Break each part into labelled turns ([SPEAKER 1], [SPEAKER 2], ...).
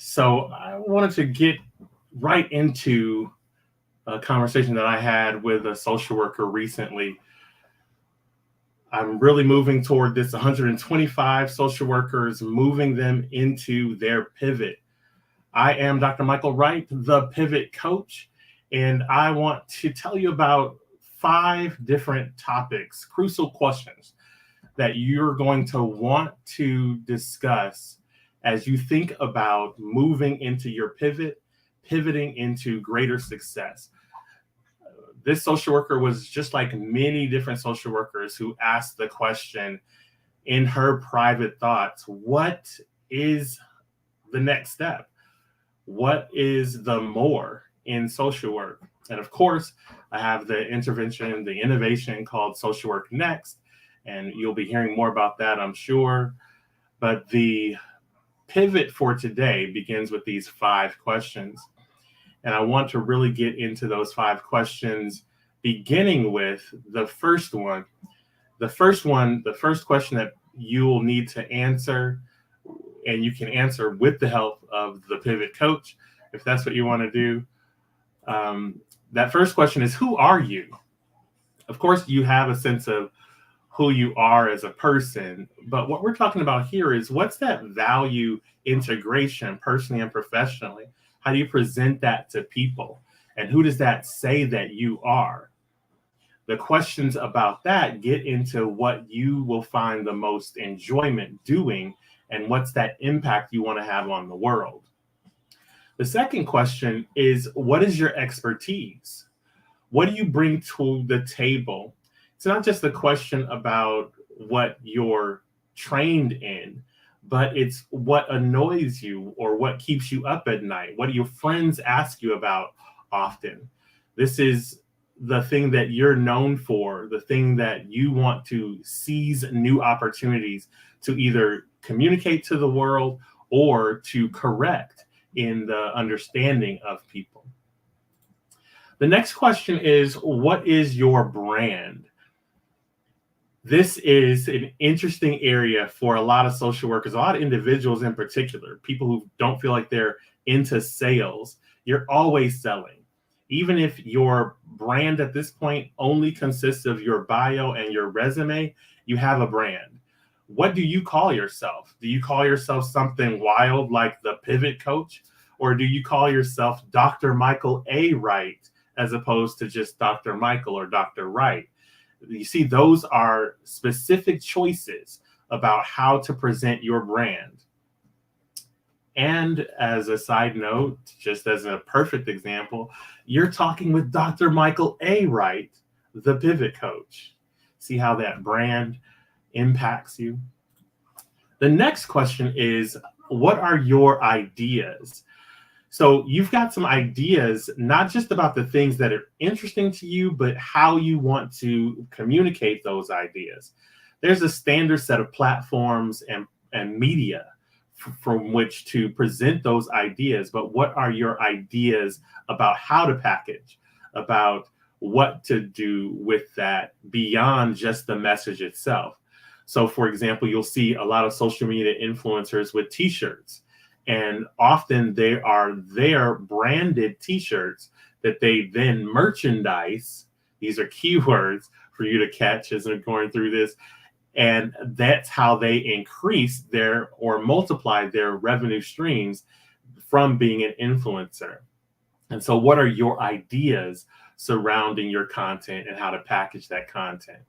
[SPEAKER 1] So I wanted to get right into a conversation that I had with a social worker recently. I'm really moving toward this 125 social workers, moving them into their pivot. I am Dr. Michael Wright, the Pivot Coach, and I want to tell you about 5 different topics, crucial questions that you're going to want to discuss as you think about moving into your pivot, pivoting into greater success. This social worker was just like many different social workers who asked the question in her private thoughts: what is the next step? What is the more in social work? And of course, I have the intervention, the innovation called Social Work Next, and you'll be hearing more about that, I'm sure. But the pivot for today begins with these 5 questions. And I want to really get into those 5 questions, beginning with the first one. The first question that you will need to answer, and you can answer with the help of the Pivot Coach, if that's what you want to do. That first question is, who are you? Of course, you have a sense of who you are as a person, but what we're talking about here is, what's that value integration personally and professionally? How do you present that to people? And who does that say that you are? The questions about that get into what you will find the most enjoyment doing and what's that impact you want to have on the world. The second question is, what is your expertise? What do you bring to the table? It's not just a question about what you're trained in, but it's what annoys you or what keeps you up at night. What do your friends ask you about often? This is the thing that you're known for, the thing that you want to seize new opportunities to either communicate to the world or to correct in the understanding of people. The next question is, what is your brand? This is an interesting area for a lot of social workers, a lot of individuals in particular, people who don't feel like they're into sales. You're always selling. Even if your brand at this point only consists of your bio and your resume, you have a brand. What do you call yourself? Do you call yourself something wild like the Pivot Coach? Or do you call yourself Dr. Michael A. Wright as opposed to just Dr. Michael or Dr. Wright? You see, those are specific choices about how to present your brand. And as a side note, just as a perfect example, you're talking with Dr. Michael A. Wright, the Pivot Coach. See how that brand impacts you? The next question is, what are your ideas? So you've got some ideas, not just about the things that are interesting to you, but how you want to communicate those ideas. There's a standard set of platforms and media from which to present those ideas, but what are your ideas about how to package, about what to do with that beyond just the message itself? So for example, you'll see a lot of social media influencers with t-shirts, and often they are their branded t-shirts that they then merchandise. These are keywords for you to catch as they're going through this. And that's how they increase their or multiply their revenue streams from being an influencer. And so what are your ideas surrounding your content and how to package that content?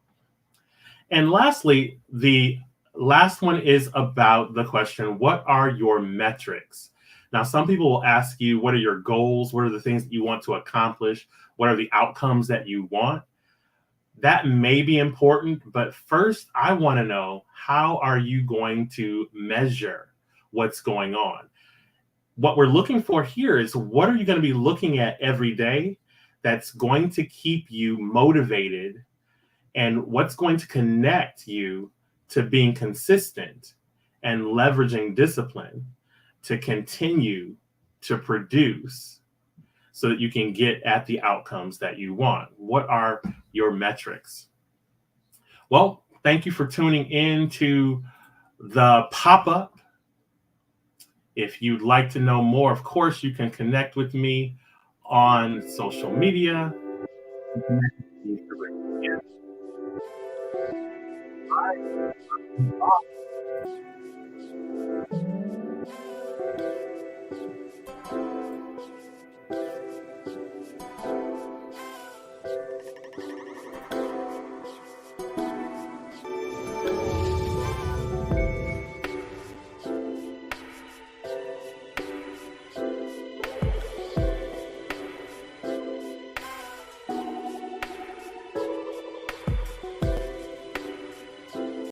[SPEAKER 1] And lastly, the last one is about the question, what are your metrics? Now, some people will ask you, what are your goals? What are the things that you want to accomplish? What are the outcomes that you want? That may be important, but first I want to know, how are you going to measure what's going on? What we're looking for here is, what are you going to be looking at every day that's going to keep you motivated, and what's going to connect you to being consistent and leveraging discipline to continue to produce so that you can get at the outcomes that you want? What are your metrics? Well, thank you for tuning in to the PopUp. If you'd like to know more, of course, you can connect with me on social media.